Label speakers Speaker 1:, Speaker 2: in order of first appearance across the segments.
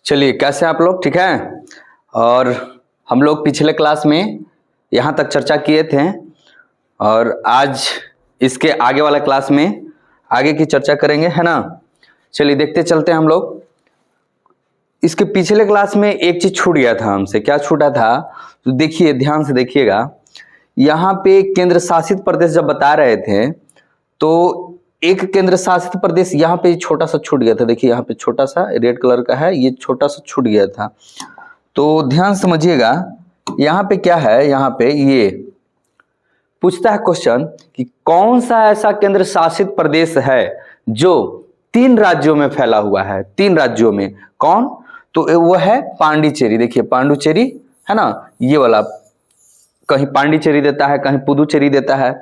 Speaker 1: चलिए, कैसे हैं आप लोग? ठीक है। और हम लोग पिछले क्लास में यहाँ तक चर्चा किए थे और आज इसके आगे वाला क्लास में आगे की चर्चा करेंगे, है ना। चलिए देखते चलते हैं हम लोग। इसके पिछले क्लास में एक चीज छूट गया था हमसे। क्या छूटा था? तो देखिए, ध्यान से देखिएगा। यहाँ पे केंद्र शासित प्रदेश जब बता रहे थे तो एक केंद्र शासित प्रदेश यहाँ पे छोटा सा छूट गया था। देखिए यहाँ पे छोटा सा रेड कलर का है, ये छोटा सा छूट गया था। तो ध्यान समझिएगा, यहाँ पे क्या है, यहाँ पे ये पूछता है क्वेश्चन कि कौन सा ऐसा केंद्र शासित प्रदेश है जो 3 राज्यों में फैला हुआ है। 3 राज्यों में कौन? तो वो है पांडिचेरी। देखिए पांडुचेरी है ना, ये वाला कहीं पांडिचेरी देता है, कहीं पुदुचेरी देता है।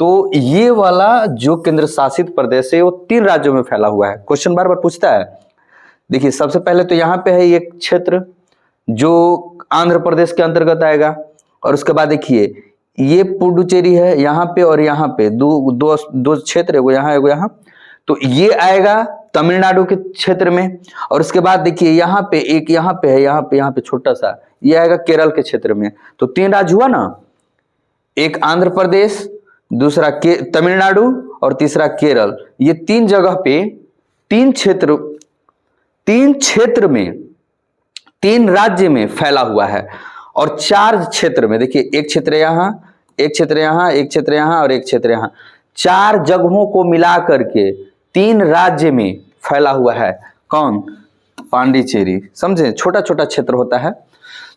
Speaker 1: तो ये वाला जो केंद्र शासित प्रदेश है वो 3 राज्यों में फैला हुआ है। क्वेश्चन बार बार पूछता है। देखिए सबसे पहले तो यहाँ पे है एक क्षेत्र जो आंध्र प्रदेश के अंतर्गत आएगा, और उसके बाद देखिए ये पुडुचेरी है यहाँ पे, और यहाँ पे दो क्षेत्र है, वो यहाँ है वो यहाँ। तो ये आएगा तमिलनाडु के क्षेत्र में, और उसके बाद देखिए यहाँ पे एक यहाँ पे है, यहाँ पे छोटा सा ये आएगा केरल के क्षेत्र में। तो 3 राज्य हुआ ना, एक आंध्र प्रदेश, दूसरा तमिलनाडु और तीसरा केरल। ये 3 जगह पे 3 क्षेत्र में 3 राज्य में फैला हुआ है। और 4 क्षेत्र में देखिए, एक क्षेत्र यहाँ, एक क्षेत्र यहाँ, एक क्षेत्र यहाँ और एक क्षेत्र यहाँ, 4 जगहों को मिला करके 3 राज्य में फैला हुआ है। कौन? पांडिचेरी। समझे, छोटा छोटा क्षेत्र होता है।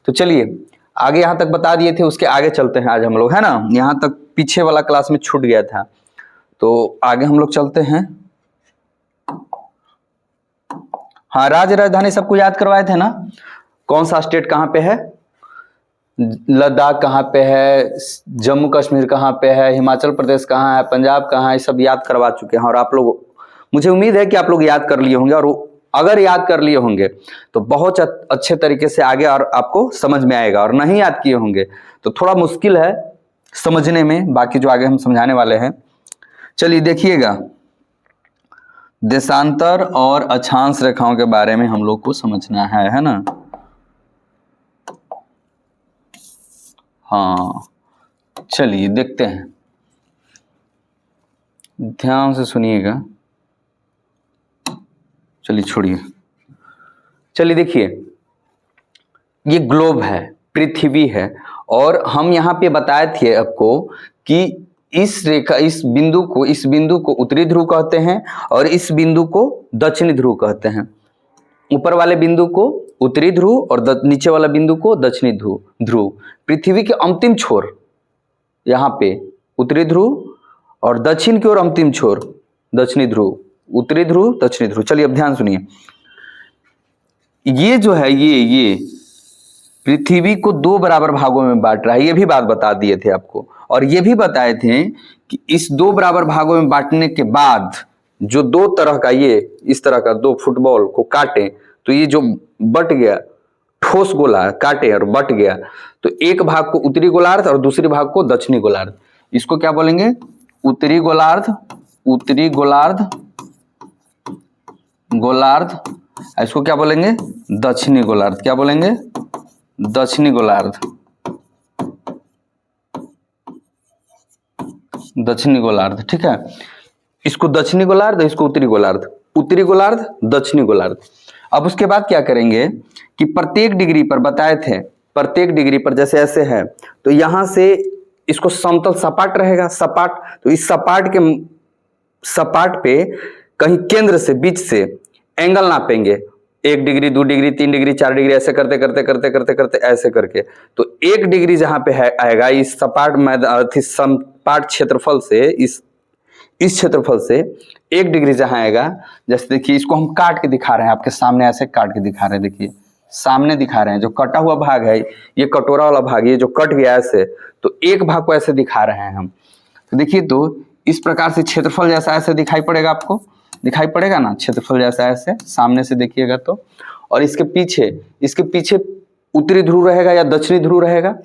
Speaker 1: तो चलिए आगे यहाँ तक बता दिए थे, उसके आगे चलते हैं आज हम लोग, है ना। यहाँ तक पीछे वाला क्लास में छूट गया था, तो आगे हम लोग चलते हैं। हाँ, राज्य राजधानी सबको याद करवाए थे ना। कौन सा स्टेट कहाँ पे है, लद्दाख कहाँ पे है, जम्मू कश्मीर कहाँ पे है, हिमाचल प्रदेश कहाँ है, पंजाब कहाँ है, सब याद करवा चुके हैं। और आप लोग, मुझे उम्मीद है कि आप लोग याद कर लिए होंगे, और अगर याद कर लिए होंगे तो बहुत अच्छे तरीके से आगे और आपको समझ में आएगा। और नहीं याद किए होंगे तो थोड़ा मुश्किल है समझने में, बाकी जो आगे हम समझाने वाले हैं। चलिए देखिएगा, देशांतर और अक्षांश रेखाओं के बारे में हम लोग को समझना है ना। हाँ चलिए देखते हैं, ध्यान से सुनिएगा। चलिए छोड़िए, चलिए देखिए, ये ग्लोब है, पृथ्वी है। और हम यहाँ पे बताए थे आपको कि इस बिंदु को उत्तरी ध्रुव कहते हैं, और इस बिंदु को दक्षिणी ध्रुव कहते हैं। ऊपर वाले बिंदु को उत्तरी ध्रुव और नीचे वाला बिंदु को दक्षिणी ध्रुव। पृथ्वी के अंतिम छोर यहाँ पे उत्तरी ध्रुव, और दक्षिण की ओर अंतिम छोर दक्षिणी ध्रुव। उत्तरी ध्रुव, दक्षिणी ध्रुव। चलिए अब ध्यान सुनिए, ये जो है ये पृथ्वी को 2 बराबर भागों में बांट रहा है। ये भी बात बता दिए थे आपको, और ये भी बताए थे कि इस 2 बराबर भागों में बांटने के बाद जो 2 तरह का, ये इस तरह का 2 फुटबॉल को काटे तो ये जो बट गया, ठोस गोला काटे और बट गया, तो एक भाग को उत्तरी गोलार्ध और दूसरे भाग को दक्षिणी गोलार्ध। इसको क्या बोलेंगे? उत्तरी गोलार्ध, उत्तरी गोलार्ध, इसको क्या बोलेंगे? दक्षिणी गोलार्ध। क्या बोलेंगे? दक्षिणी गोलार्ध, दक्षिणी गोलार्ध। ठीक है, इसको दक्षिणी गोलार्ध, इसको उत्तरी गोलार्ध, उत्तरी गोलार्ध, दक्षिणी गोलार्ध। अब उसके बाद क्या करेंगे कि प्रत्येक डिग्री पर बताए थे, प्रत्येक डिग्री पर जैसे ऐसे है तो यहां से इसको समतल सपाट रहेगा, सपाट। तो इस सपाट पे कहीं केंद्र से, बीच से एंगल नापेंगे, 1 डिग्री, 2 डिग्री, 3 डिग्री, 4 डिग्री, ऐसे करते करते करते करते करते ऐसे करके। तो 1 डिग्री जहां पे है आएगा इस सपाट क्षेत्रफल से, इस क्षेत्रफल से 1 डिग्री जहां आएगा, जैसे देखिए इसको हम काट के दिखा रहे हैं आपके सामने, ऐसे काट के दिखा रहे हैं। देखिए सामने दिखा रहे हैं, जो कटा हुआ भाग है ये कटोरा वाला भाग, ये जो कट गया ऐसे, तो एक भाग को ऐसे दिखा रहे हैं हम। तो देखिए, तो इस प्रकार से क्षेत्रफल जैसा ऐसे दिखाई पड़ेगा, आपको दिखाई पड़ेगा ना क्षेत्रफल जैसा ऐसे सामने से देखिएगा तो। और इसके पीछे उत्तरी ध्रुव रहेगा या दक्षिणी ध्रुव रहेगा।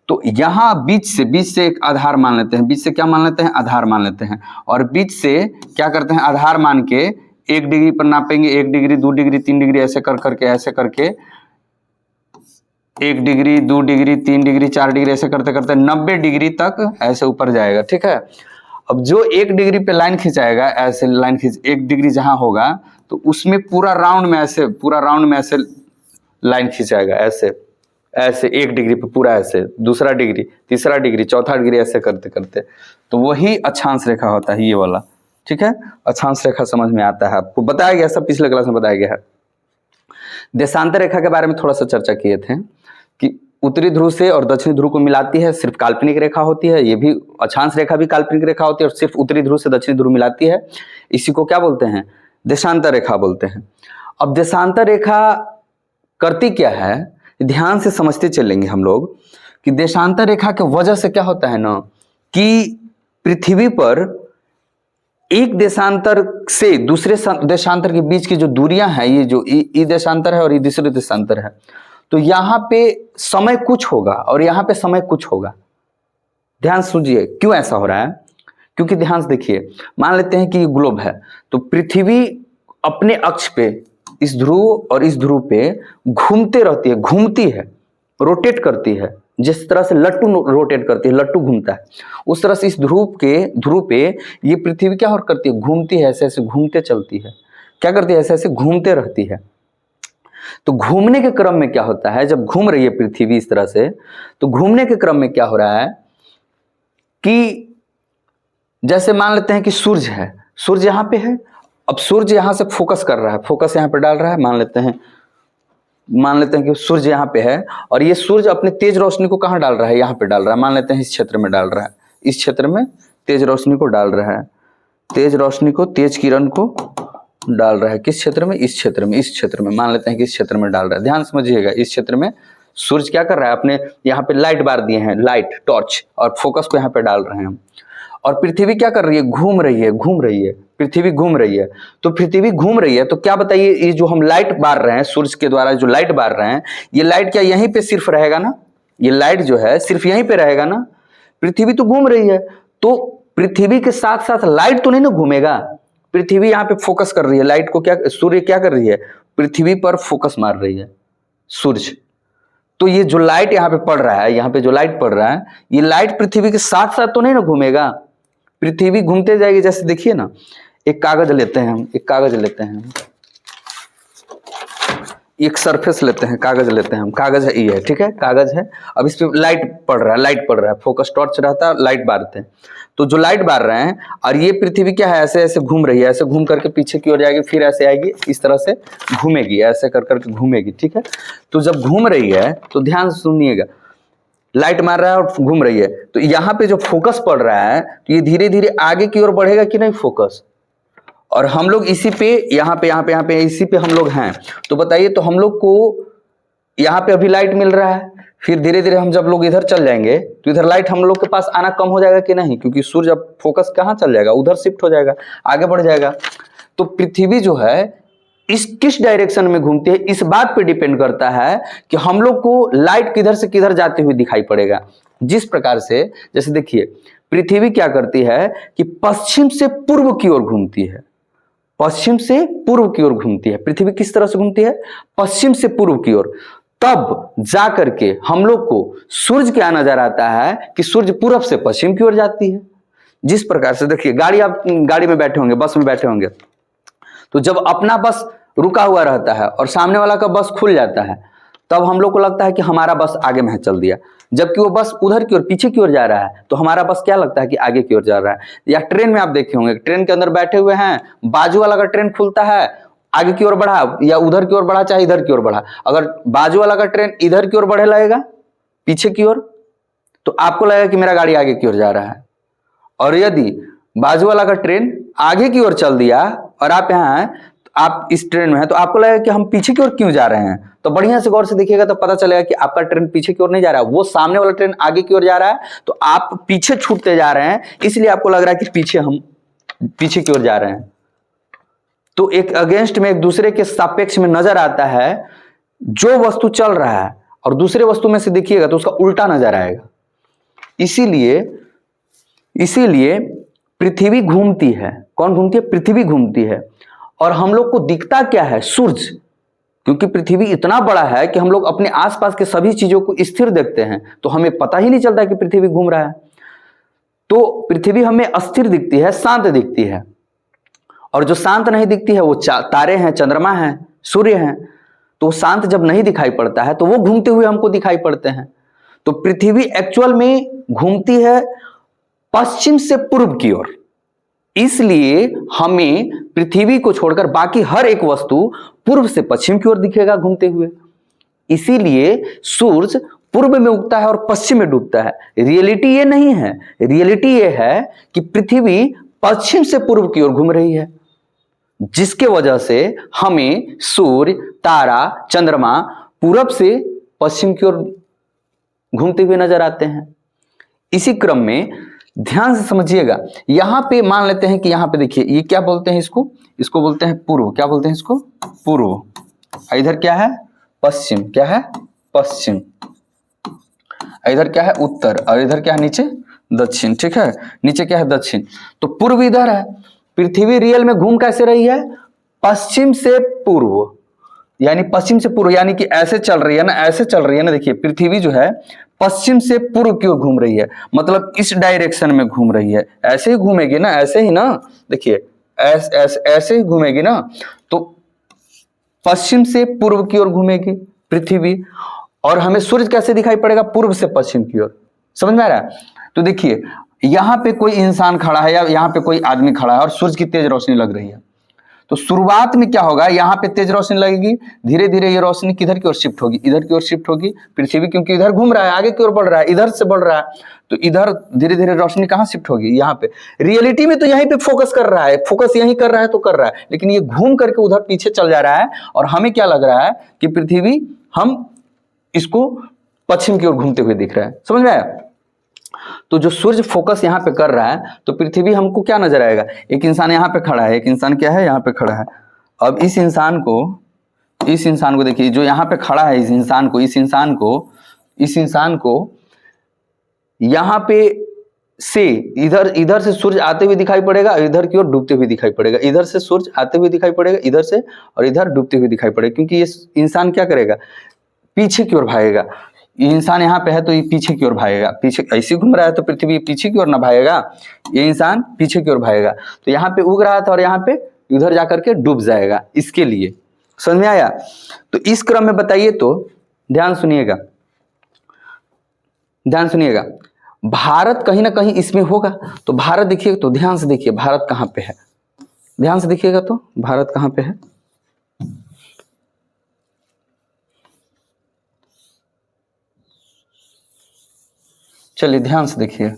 Speaker 1: तो यहाँ बीच से एक आधार मान लेते हैं, बीच से क्या मान लेते हैं? आधार मान लेते हैं। और बीच से क्या करते हैं? आधार मान के 1 डिग्री पर नापेंगे, 1 डिग्री 2 डिग्री 3 डिग्री ऐसे करके 1 डिग्री 2 डिग्री 3 डिग्री 4 डिग्री ऐसे करते करते 90 डिग्री तक ऐसे ऊपर जाएगा, ठीक है। अब जो 1 डिग्री पे लाइन खिंचाएगा, ऐसे लाइन खींच 1 डिग्री जहां होगा तो उसमें पूरा राउंड में ऐसे लाइन खिंचाएगा, ऐसे 1 डिग्री पे पूरा ऐसे, दूसरा डिग्री, तीसरा डिग्री, चौथा डिग्री ऐसे करते करते, तो वही अक्षांश रेखा होता है ये वाला, ठीक है। अक्षांश रेखा समझ में आता है, आपको बताया गया, सब पिछले क्लास में बताया गया है। देशांतर रेखा के बारे में थोड़ा सा चर्चा किए थे कि उत्तरी ध्रुव से और दक्षिणी ध्रुव को मिलाती है, सिर्फ काल्पनिक रेखा होती है, ये भी अक्षांश रेखा भी काल्पनिक रेखा होती है, और सिर्फ उत्तरी ध्रुव से दक्षिणी ध्रुव मिलाती है, इसी को क्या बोलते हैं, देशांतर रेखा बोलते हैं। अब देशांतर रेखा करती क्या है, ध्यान से समझते चलेंगे हम लोग कि देशांतर रेखा के वजह से क्या होता है ना, कि पृथ्वी पर एक देशांतर से दूसरे देशांतर के बीच की जो दूरियां हैं, ये जो ई देशांतर है और ये दूसरे देशांतर है, तो यहाँ पे समय कुछ होगा और यहाँ पे समय कुछ होगा। ध्यान सुनिए क्यों ऐसा हो रहा है, क्योंकि ध्यान से देखिए, मान लेते हैं कि ये ग्लोब है, तो पृथ्वी अपने अक्ष पे इस ध्रुव और इस ध्रुव पे घूमती है, रोटेट करती है, जिस तरह से लट्टू रोटेट करती है, लट्टू घूमता है, उस तरह से इस ध्रुव पे ये पृथ्वी क्या और करती है, घूमती है, ऐसे ऐसे घूमते चलती है, क्या करती है, ऐसे ऐसे घूमते रहती है। तो घूमने के क्रम में क्या होता है, जब घूम रही है पृथ्वी इस तरह से, तो घूमने के क्रम में क्या हो रहा है कि जैसे मान लेते हैं कि सूर्य है, सूर्य यहाँ पे है, अब सूर्य यहाँ से फोकस कर रहा है, फोकस यहाँ पे डाल रहा है, मान लेते हैं कि सूर्य यहाँ पे है, और ये सूर्य अपने तेज रोशनी को कहाँ डाल रहा है, यहाँ पे डाल रहा है, मान लेते हैं इस क्षेत्र में डाल रहा है, इस क्षेत्र में तेज रोशनी को डाल रहा है, तेज रोशनी को, तेज किरण को डाल रहा है, किस क्षेत्र में, इस क्षेत्र में मान लेते हैं कि इस क्षेत्र में डाल रहा है। ध्यान समझिएगा, इस क्षेत्र में सूर्य क्या कर रहा है, अपने यहाँ पे लाइट बार दिए हैं, लाइट टॉर्च, और फोकस को यहाँ पे डाल रहे हैं, और पृथ्वी क्या कर रही है, घूम रही है, पृथ्वी घूम रही है। तो पृथ्वी घूम रही है, तो क्या बताइए, ये जो हम लाइट बार रहे हैं, सूर्य के द्वारा जो लाइट बार रहे हैं, ये लाइट क्या यहीं पे सिर्फ रहेगा ना, ये लाइट जो है सिर्फ यहीं पे रहेगा ना, पृथ्वी तो घूम रही है, तो पृथ्वी के साथ साथ लाइट तो नहीं ना घूमेगा, पृथ्वी यहाँ पे फोकस कर रही है, लाइट को क्या, सूर्य क्या कर रही है, पृथ्वी पर फोकस मार रही है सूर्य। तो ये जो लाइट यहाँ पे पड़ रहा है, यहाँ पे जो लाइट पड़ रहा है, ये लाइट पृथ्वी के साथ साथ तो नहीं ना घूमेगा, पृथ्वी घूमते जाएगी। जैसे देखिए ना, एक कागज लेते हैं हम, एक सरफेस लेते हैं, कागज लेते हैं हम, कागज है ये, ठीक है, कागज है, अब इस पे लाइट पड़ रहा है, फोकस टॉर्च रहता है, लाइट बारते हैं, तो जो लाइट बार रहे हैं, और ये पृथ्वी क्या है, ऐसे ऐसे घूम रही है, ऐसे घूम करके पीछे की ओर जाएगी, फिर ऐसे आएगी, इस तरह से घूमेगी, ऐसे कर करके घूमेगी, ठीक है। तो जब घूम रही है तो ध्यान से सुनिएगा, लाइट मार रहा है और घूम रही है, तो यहाँ पे जो फोकस पड़ रहा है, तो ये धीरे धीरे आगे की ओर बढ़ेगा कि नहीं फोकस, और हम लोग इसी पे यहाँ पे इसी पे हम लोग हैं, तो बताइए, तो हम लोग को यहाँ पे अभी लाइट मिल रहा है, फिर धीरे धीरे हम जब लोग इधर चल जाएंगे तो इधर लाइट हम लोग के पास आना कम हो जाएगा कि नहीं, क्योंकि सूर्य अब फोकस कहाँ चल जाएगा, उधर शिफ्ट हो जाएगा, आगे बढ़ जाएगा। तो पृथ्वी जो है इस किस डायरेक्शन में घूमती है, इस बात पे डिपेंड करता है कि हम लोग को लाइट किधर से किधर जाते हुए दिखाई पड़ेगा। जिस प्रकार से, जैसे देखिए, पृथ्वी क्या करती है कि पश्चिम से पूर्व की ओर घूमती है, पश्चिम से पूर्व की ओर घूमती है, पृथ्वी किस तरह से घूमती है, पश्चिम से पूर्व की ओर, तब जा करके हम लोग को सूर्य क्या नजर आता है कि सूर्य पूरब से पश्चिम की ओर जाती है। जिस प्रकार से देखिए, आप गाड़ी में बैठे होंगे, बस में बैठे होंगे, तो जब अपना बस रुका हुआ रहता है और सामने वाला का बस खुल जाता है, तब हम लोग को लगता है कि हमारा बस आगे में चल दिया, जबकि वो बस उधर की ओर, पीछे की ओर जा रहा है, तो हमारा बस क्या लगता है कि आगे की ओर जा रहा है। या ट्रेन में आप देखे होंगे, ट्रेन के अंदर बैठे हुए हैं, बाजू वाला का ट्रेन खुलता है, आगे की ओर बढ़ा या उधर की ओर बढ़ा, चाहे इधर की ओर बढ़ा, अगर बाजू वाला का ट्रेन इधर की ओर बढ़े लगेगा, पीछे की ओर, तो आपको लगेगा कि मेरा गाड़ी आगे की ओर जा रहा है। और यदि बाजू वाला का ट्रेन आगे की ओर चल दिया और आप यहाँ हैं, आप इस ट्रेन में हैं, तो आपको लगेगा कि हम पीछे की ओर क्यों जा रहे हैं। तो बढ़िया से गौर से देखिएगा तो पता चलेगा कि आपका ट्रेन पीछे की ओर नहीं जा रहा है, वो सामने वाला ट्रेन आगे की ओर जा रहा है, तो आप पीछे छूटते जा रहे हैं, इसलिए आपको लग रहा है कि हम पीछे की ओर जा रहे हैं। तो एक अगेंस्ट में, एक दूसरे के सापेक्ष में नजर आता है, जो वस्तु चल रहा है और दूसरे वस्तु में से देखिएगा तो उसका उल्टा नजर आएगा। इसीलिए पृथ्वी घूमती है। कौन घूमती है? पृथ्वी घूमती है। और हम लोग को दिखता क्या है? सूरज। क्योंकि पृथ्वी इतना बड़ा है कि हम लोग अपने आसपास के सभी चीजों को स्थिर देखते हैं, तो हमें पता ही नहीं चलता कि पृथ्वी घूम रहा है। तो पृथ्वी हमें अस्थिर दिखती है, शांत दिखती है। और जो शांत नहीं दिखती है वो तारे हैं, चंद्रमा है, सूर्य हैं। तो शांत जब नहीं दिखाई पड़ता है तो वो घूमते हुए हमको दिखाई पड़ते हैं। तो पृथ्वी एक्चुअल में घूमती है पश्चिम से पूर्व की ओर, इसलिए हमें पृथ्वी को छोड़कर बाकी हर एक वस्तु पूर्व से पश्चिम की ओर दिखेगा घूमते हुए। इसीलिए सूरज पूर्व में उगता है और पश्चिम में डूबता है। रियलिटी ये नहीं है, रियलिटी ये है कि पृथ्वी पश्चिम से पूर्व की ओर घूम रही है, जिसके वजह से हमें सूर्य, तारा, चंद्रमा पूरब से पश्चिम की ओर घूमते हुए नजर आते हैं। इसी क्रम में ध्यान से समझिएगा, यहां पे मान लेते हैं कि यहां पे देखिए, ये क्या बोलते हैं इसको बोलते हैं पूर्व। क्या बोलते हैं इसको? पूर्व। इधर क्या है? पश्चिम। क्या है? पश्चिम। इधर क्या है? उत्तर। और इधर क्या है? नीचे दक्षिण। ठीक है, नीचे क्या है? दक्षिण। तो पूर्व इधर है। पृथ्वी रियल में घूम कैसे रही है? पश्चिम से पूर्व, यानी पश्चिम से पूर्व, यानी कि ऐसे चल रही है ना, ऐसे चल रही है ना। देखिए पृथ्वी जो है पश्चिम से पूर्व की ओर घूम रही है, मतलब इस डायरेक्शन में घूम रही है। ऐसे ही घूमेगी ना, ऐसे ही ना, देखिए ऐसे ही घूमेगी ना। तो पश्चिम से पूर्व की ओर घूमेगी पृथ्वी, और हमें सूर्य कैसे दिखाई पड़ेगा? पूर्व से पश्चिम की ओर। समझ में आ रहा है? तो देखिए यहां पे कोई इंसान खड़ा है या यहां पे कोई आदमी खड़ा है और सूरज की तेज रोशनी लग रही है, तो शुरुआत में क्या होगा? यहाँ पे तेज रोशनी लगेगी, धीरे धीरे ये रोशनी किधर की ओर शिफ्ट होगी? इधर की ओर शिफ्ट होगी। पृथ्वी क्योंकि इधर घूम रहा है, आगे की ओर बढ़ रहा है, इधर से बढ़ रहा है, तो इधर धीरे धीरे रोशनी कहाँ शिफ्ट होगी? यहाँ पे। रियलिटी में तो यहीं पे फोकस कर रहा है, फोकस यहीं कर रहा है तो कर रहा है, लेकिन ये घूम करके उधर पीछे चल जा रहा है, और हमें क्या लग रहा है कि पृथ्वी, हम इसको पश्चिम की ओर घूमते हुए दिख रहा है। समझ में आया? तो जो सूर्य फोकस यहाँ पे कर रहा है, तो पृथ्वी हमको क्या नजर आएगा? एक इंसान यहाँ पे खड़ा है, एक इंसान क्या है? यहाँ पे खड़ा है। अब इस इंसान को देखिए, जो यहाँ पे खड़ा है, इस इंसान को यहाँ पे से इधर से सूर्य आते हुए दिखाई पड़ेगा, इधर की ओर डूबते हुए दिखाई पड़ेगा। इधर से सूर्य आते हुए दिखाई पड़ेगा, इधर से, और इधर डूबते हुए दिखाई पड़ेगा। क्योंकि ये इंसान क्या करेगा? पीछे की ओर भागेगा। ये इंसान यहाँ पे है तो ये पीछे की ओर भागेगा। पीछे ऐसे घूम रहा है तो पृथ्वी पीछे की ओर ना भागेगा, ये इंसान पीछे की ओर भागेगा। तो यहाँ पे उग रहा था और यहाँ पे उधर जाकर के डूब जाएगा। इसके लिए समझ में आया? तो इस क्रम में बताइए, तो ध्यान सुनिएगा, भारत कहीं ना कहीं इसमें होगा। तो भारत देखिए, तो ध्यान से देखिए भारत कहाँ पे है, ध्यान से देखिएगा तो भारत कहाँ पे है। चलिए ध्यान से देखिए,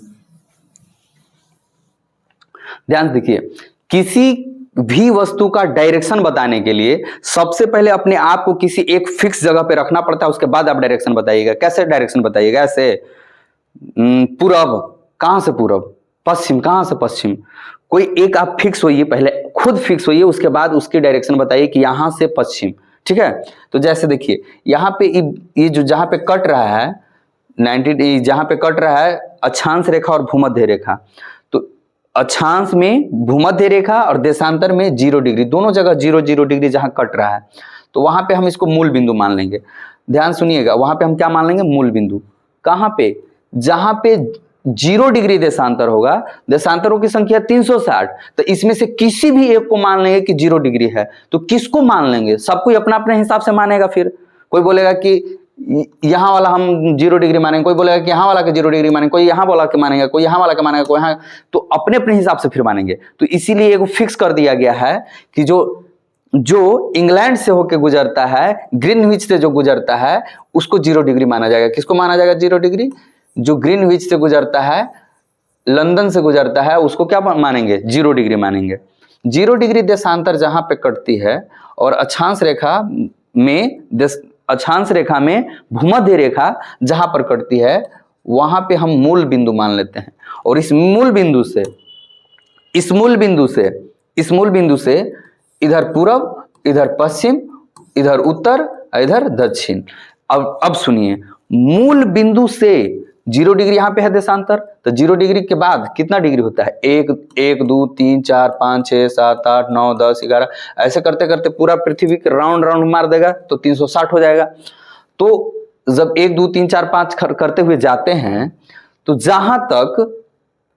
Speaker 1: किसी भी वस्तु का डायरेक्शन बताने के लिए सबसे पहले अपने आप को किसी एक फिक्स जगह पे रखना पड़ता है, उसके बाद आप डायरेक्शन बताइएगा। कैसे डायरेक्शन बताइएगा? ऐसे पूरब। कहां से पूरब? पश्चिम। कहां से पश्चिम? कोई एक आप फिक्स होइए, पहले खुद फिक्स होइए, उसके बाद उसकी डायरेक्शन बताइए कि यहां से पश्चिम। ठीक है? तो जैसे देखिए यहाँ पे ये जो जहां पे कट रहा है 90, जहां पे कट रहा है अक्षांश रेखा और भूमध्य रेखा, तो अक्षांश में भूमध्य रेखा और देशांतर में 0 डिग्री, दोनों जगह 0 डिग्री जहां कट रहा है, तो वहां पे हम इसको मूल बिंदु मान लेंगे। ध्यान सुनिएगा, वहां पे हम क्या मान लेंगे? मूल बिंदु। कहां पे? जहां पे 0 डिग्री देशांतर होगा, देशांतरों की संख्या 360, तो इसमें से किसी भी एक को मान लेंगे कि 0 डिग्री है। तो किसको मान लेंगे? सब कोई अपना अपने हिसाब से मानेगा। फिर कोई बोलेगा कि यहाँ वाला हम 0 डिग्री मानेंगे, कोई बोलेगा कि यहाँ वाला के 0 डिग्री मानेंगे, कोई यहाँ वाला के मानेगा, कोई यहाँ वाला के मानेगा, कोई यहाँ, तो अपने अपने हिसाब से फिर मानेंगे। तो इसीलिए एक फिक्स कर दिया गया है कि जो इंग्लैंड से होकर गुजरता है, ग्रीनविच से जो गुजरता है, उसको 0 डिग्री माना जाएगा। किसको माना जाएगा 0 डिग्री? जो ग्रीनविच से गुजरता है, लंदन से गुजरता है, उसको क्या मानेंगे? 0 डिग्री मानेंगे। 0 डिग्री देशांतर जहां पे कटती है और अक्षांश रेखा में भूमध्य रेखा जहां पर कटती है, वहां पे हम मूल बिंदु मान लेते हैं। और इस मूल बिंदु से इधर पूरब, इधर पश्चिम, इधर उत्तर, इधर दक्षिण। अब सुनिए, मूल बिंदु से 0 डिग्री यहाँ पे है देशांतर, तो 0 डिग्री के बाद कितना डिग्री होता है, 1 1 2 3 4 5 6 7 8 9 10 11, ऐसे करते करते पूरा पृथ्वी के राउंड राउंड मार देगा तो 360 हो जाएगा। तो जब 1 2 3 4 5 करते हुए जाते हैं, तो जहां तक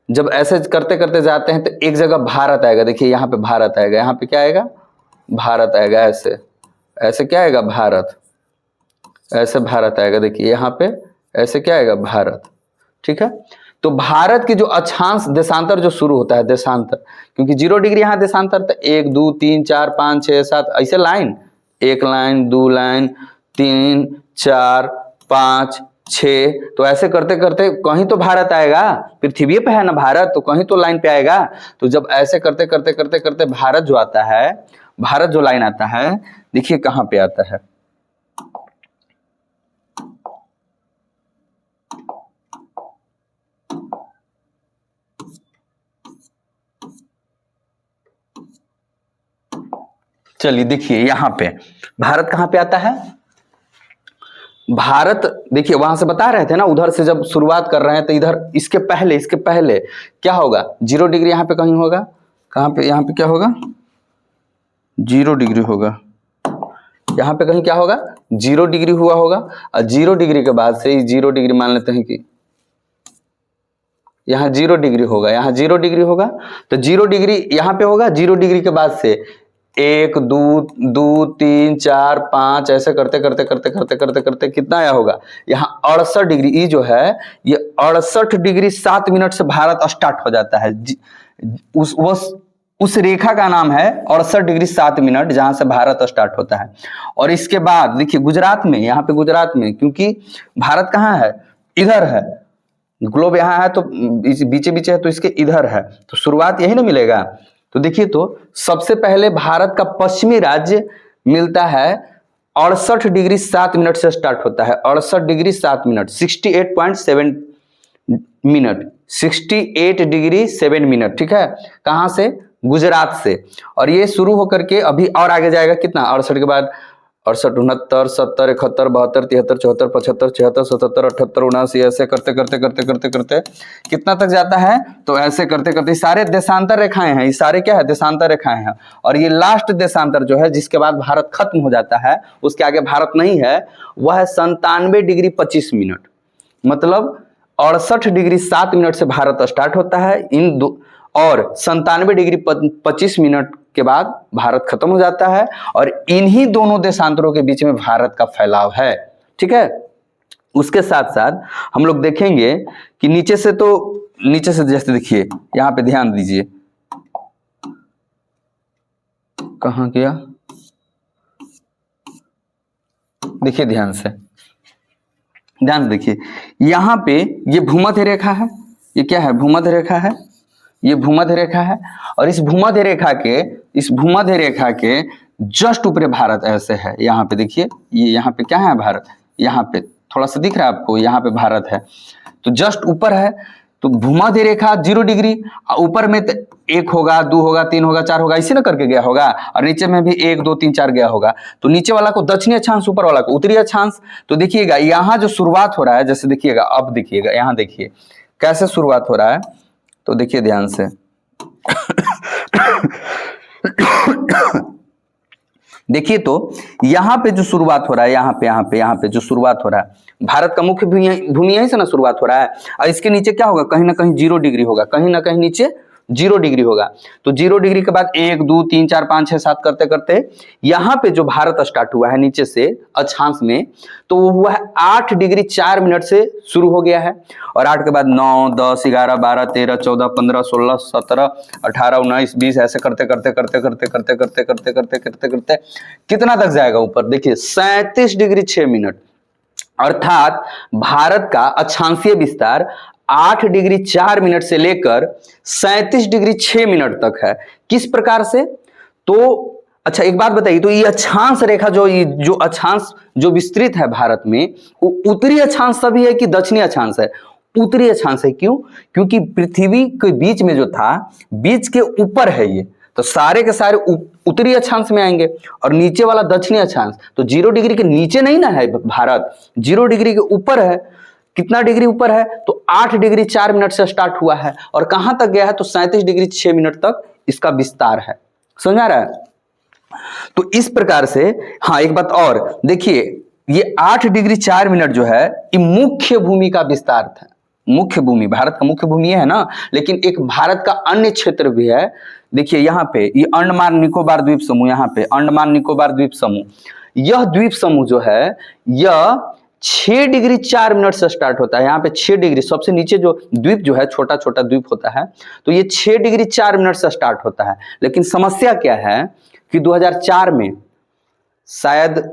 Speaker 1: जब ऐसे करते करते जाते हैं तो एक जगह भारत आएगा। देखिए यहाँ पे भारत आएगा, यहाँ पे क्या आएगा, भारत आएगा। ऐसे ऐसे क्या आएगा, भारत, ऐसे भारत आएगा। देखिए यहाँ पे ऐसे क्या आएगा, भारत। ठीक है, तो भारत की जो अक्षांश देशांतर जो शुरू होता है, देशांतर, क्योंकि 0 डिग्री यहाँ देशांतर, तो 1 2 3 4 5 6 7 ऐसे लाइन, 1 लाइन 2 लाइन 3 4 5 6, तो ऐसे करते करते कहीं तो भारत आएगा, पृथ्वी पे है ना भारत, तो कहीं तो लाइन पे आएगा। तो जब ऐसे करते करते करते करते भारत जो आता है, भारत जो लाइन आता है, देखिए कहां पे आता है, चलिए देखिए यहाँ पे भारत कहां पे आता है, भारत देखिए वहां से बता रहे थे ना, उधर से जब शुरुआत कर रहे हैं तो इधर इसके पहले क्या होगा, 0 डिग्री यहाँ पे कहीं होगा, कहां पे, यहाँ पे क्या होगा, 0 डिग्री होगा, यहाँ पे कहीं क्या होगा, 0 डिग्री हुआ होगा। और 0 डिग्री के बाद से 0 डिग्री मान लेते हैं कि यहाँ 0 डिग्री होगा, यहाँ 0 डिग्री होगा, तो 0 डिग्री यहाँ पे होगा। 0 डिग्री के बाद से 1 2 2 3 4 5 ऐसे करते करते करते करते करते करते कितना आया होगा, यहाँ 68 डिग्री, ये जो है ये 68 डिग्री 7 मिनट से भारत स्टार्ट हो जाता है। उस रेखा का नाम है 68 डिग्री 7 मिनट, जहां से भारत स्टार्ट होता है। और इसके बाद देखिए गुजरात में, यहाँ पे गुजरात में, क्योंकि भारत कहाँ है, इधर है, ग्लोब यहाँ है तो बीचे बीचे है, तो इसके इधर है, तो शुरुआत यही ना मिलेगा। तो देखिए, तो सबसे पहले भारत का पश्चिमी राज्य मिलता है 68 डिग्री 7 मिनट से स्टार्ट होता है, 68 degree 7 minute, 68.7 minute, 68 degree 7 minute. ठीक है, कहां से, गुजरात से। और ये शुरू होकर के अभी और आगे जाएगा कितना, 68 के बाद 68 69 70 71 72 73 74 75 76 77 78 79, ऐसे करते करते करते करते करते कितना तक जाता है, तो ऐसे करते करते सारे देशांतर रेखाएं हैं, ये सारे क्या है, देशांतर रेखाएं हैं। और ये लास्ट देशांतर जो है, जिसके बाद भारत खत्म हो जाता है, उसके आगे भारत नहीं है, वह है 97 डिग्री 25 मिनट। मतलब 68 डिग्री 7 मिनट से भारत स्टार्ट होता है इन दो, और 97 डिग्री 25 मिनट के बाद भारत खत्म हो जाता है। और इन्हीं दोनों देशांतरों के बीच में भारत का फैलाव है। ठीक है, उसके साथ साथ हम लोग देखेंगे कि नीचे से, तो नीचे से जैसे देखिए यहां पे ध्यान दीजिए, कहां गया, देखिए ध्यान से, ध्यान देखिए, यहां पे ये भूमध्य रेखा है, ये क्या है, भूमध्य रेखा है, ये भूमध्य रेखा है। और इस भूमध्य रेखा के जस्ट ऊपर भारत ऐसे है, यहाँ पे देखिए, ये यहाँ पे क्या है, भारत, यहाँ पे थोड़ा सा दिख रहा है आपको, यहाँ पे भारत है, तो जस्ट ऊपर है। तो भूमध्य रेखा 0 डिग्री, ऊपर में 1 होगा 2 होगा 3 होगा 4 होगा, इसी ना करके गया होगा, और नीचे में भी 1 2 3 4 गया होगा। तो नीचे वाला को दक्षिणी अक्षांश, ऊपर वाला को उत्तरी अक्षांश। तो देखिएगा यहाँ जो शुरुआत हो रहा है, जैसे देखिएगा, अब देखिएगा, यहाँ देखिए कैसे शुरुआत हो रहा है, तो देखिए ध्यान से देखिए, तो यहाँ पे जो शुरुआत हो रहा है, यहाँ पे जो शुरुआत हो रहा है, भारत का मुख्य भूमि यहीं से ना शुरुआत हो रहा है। और इसके नीचे क्या होगा, कहीं ना कहीं 0 डिग्री होगा, कहीं ना कहीं नीचे 0 डिग्री होगा। तो 0 डिग्री के बाद 1 2 3 4 5 6 7 करते करते यहाँ पे जो भारत स्टार्ट हुआ है नीचे से अक्षांश में, तो वो हुआ है 8 डिग्री 4 मिनट से शुरू हो गया है। और 8 के बाद 9 10 11 12 13 14 15 16 17 18 19 20 ऐसे करते करते करते करते करते करते करते करते करते करते कितना तक जाएगा ऊपर, देखिए 37 डिग्री 6 मिनट। अर्थात भारत का अक्षांशीय विस्तार 8 डिग्री 4 मिनट से लेकर 37 डिग्री 6 मिनट तक है। किस प्रकार से, तो अच्छा एक बात बताइए, तो ये अक्षांश रेखा जो अक्षांश जो विस्तृत है भारत में, वो उत्तरी अक्षांश सभी है कि दक्षिणी अक्षांश है? उत्तरी अक्षांश है। क्यों? क्योंकि पृथ्वी के बीच में जो था, बीच के ऊपर है ये, तो सारे के सारे उत्तरी अक्षांश में आएंगे, और नीचे वाला दक्षिणी अक्षांश। तो 0 डिग्री के नीचे नहीं ना है भारत, 0 डिग्री के ऊपर है। कितना डिग्री ऊपर है, तो 8 डिग्री 4 मिनट से स्टार्ट हुआ है और कहां तक गया है, तो 37 डिग्री 6 मिनट तक इसका विस्तार है। समझ आ रहा है? तो इस प्रकार से, हाँ एक बात और देखिए, ये 8 डिग्री 4 मिनट जो है ये मुख्य भूमि का विस्तार था। मुख्य भूमि, भारत का मुख्य भूमि है ना, लेकिन एक भारत का अन्य क्षेत्र भी है। देखिए यहाँ पे ये अंडमान निकोबार द्वीप समूह, यहाँ पे अंडमान निकोबार द्वीप समूह, यह द्वीप समूह जो है यह 6 डिग्री 4 मिनट से स्टार्ट होता है। यहाँ पे 6 डिग्री, सबसे नीचे जो द्वीप जो है, छोटा छोटा द्वीप होता है, तो ये 6 डिग्री 4 मिनट से स्टार्ट होता है। लेकिन समस्या क्या है कि 2004 में शायद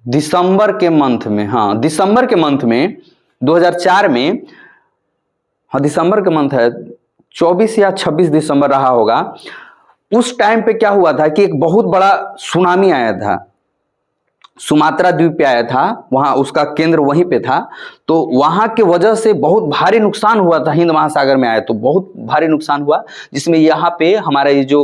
Speaker 1: दिसंबर के मंथ में, हाँ दिसंबर के मंथ में 2004 में, हाँ दिसंबर का मंथ है, 24 या 26 दिसंबर रहा होगा। उस टाइम पे क्या हुआ था कि एक बहुत बड़ा सुनामी आया था, सुमात्रा द्वीप पे आया था, वहां उसका केंद्र वहीं पे था। तो वहां के वजह से बहुत भारी नुकसान हुआ था, हिंद महासागर में आया तो बहुत भारी नुकसान हुआ, जिसमें यहाँ पे हमारा ये जो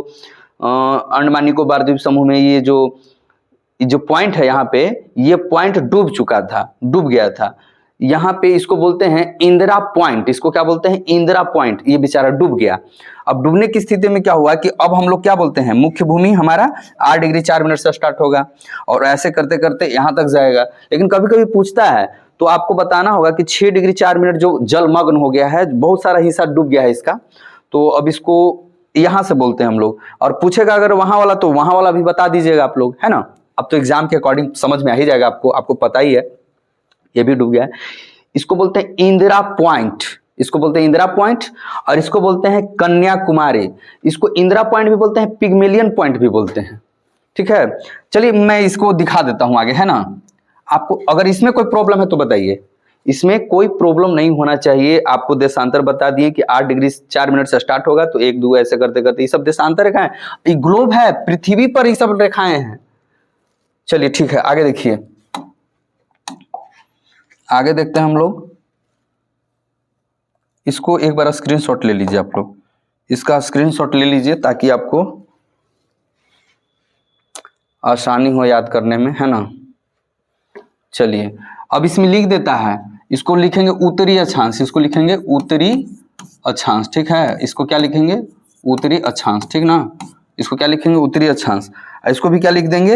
Speaker 1: अंडमान निकोबार द्वीप समूह में ये जो पॉइंट है, यहाँ पे ये पॉइंट डूब चुका था, डूब गया था। यहाँ पे इसको बोलते हैं इंदिरा पॉइंट, इसको क्या बोलते हैं, इंदिरा पॉइंट। ये बेचारा डूब गया। अब डूबने की स्थिति में क्या हुआ कि अब हम लोग क्या बोलते हैं, मुख्य भूमि हमारा 8 डिग्री 4 मिनट से स्टार्ट होगा और ऐसे करते करते यहाँ तक जाएगा। लेकिन कभी कभी पूछता है तो आपको बताना होगा कि 6 डिग्री 4 मिनट जो जलमग्न हो गया है, बहुत सारा हिस्सा डूब गया है इसका, तो अब इसको यहाँ से बोलते हैं हम लोग। और पूछेगा अगर वहां वाला, तो वहां वाला भी बता दीजिएगा आप लोग, है ना। अब तो एग्जाम के अकॉर्डिंग समझ में आ ही जाएगा आपको पता ही है, ये भी डूब गया है। इसको बोलते हैं इंदिरा पॉइंट, इसको बोलते हैं इंदिरा पॉइंट, और इसको बोलते हैं कन्याकुमारी। इसको इंदिरा पॉइंट भी बोलते हैं, पिग्मेलियन पॉइंट भी बोलते हैं। ठीक है, चलिए मैं इसको दिखा देता हूं आगे, है ना। आपको अगर इसमें कोई प्रॉब्लम है तो बताइए। इसमें कोई प्रॉब्लम नहीं होना चाहिए। आपको देशांतर बता दिए कि 8 डिग्री 4 मिनट से स्टार्ट होगा, तो 1 2 ऐसे करते करते, ये सब देशांतर रेखाएं, ये ग्लोब है, पृथ्वी पर ये सब रेखाएं हैं। चलिए ठीक है, आगे देखिए, आगे देखते हैं हम लोग। इसको एक बार स्क्रीनशॉट ले लीजिए आप लोग, इसका स्क्रीनशॉट ले लीजिए ताकि आपको आसानी हो याद करने में, है ना। चलिए अब इसमें लिख देता है, इसको लिखेंगे उत्तरी अक्षांश, इसको लिखेंगे उत्तरी अक्षांश। ठीक है, इसको क्या लिखेंगे, उत्तरी अक्षांश, ठीक ना। इसको क्या लिखेंगे, उत्तरी अक्षांश। इसको भी क्या लिख देंगे,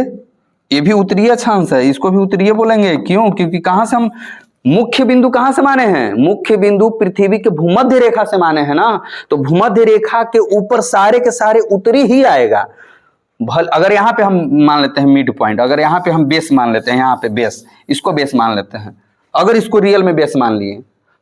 Speaker 1: ये भी उत्तरीय अक्षांश है, इसको भी उत्तरीय बोलेंगे। क्यों, क्योंकि कहां से हम मुख्य बिंदु कहां से माने हैं, मुख्य बिंदु पृथ्वी के भूमध्य रेखा से माने हैं ना। तो भूमध्य रेखा के ऊपर सारे के सारे उत्तरी ही आएगा। अगर यहाँ पे हम मान लेते हैं मिड पॉइंट, अगर यहाँ पे हम बेस मान लेते हैं, यहाँ पे बेस, इसको बेस मान लेते हैं, अगर इसको रियल में बेस मान लिए,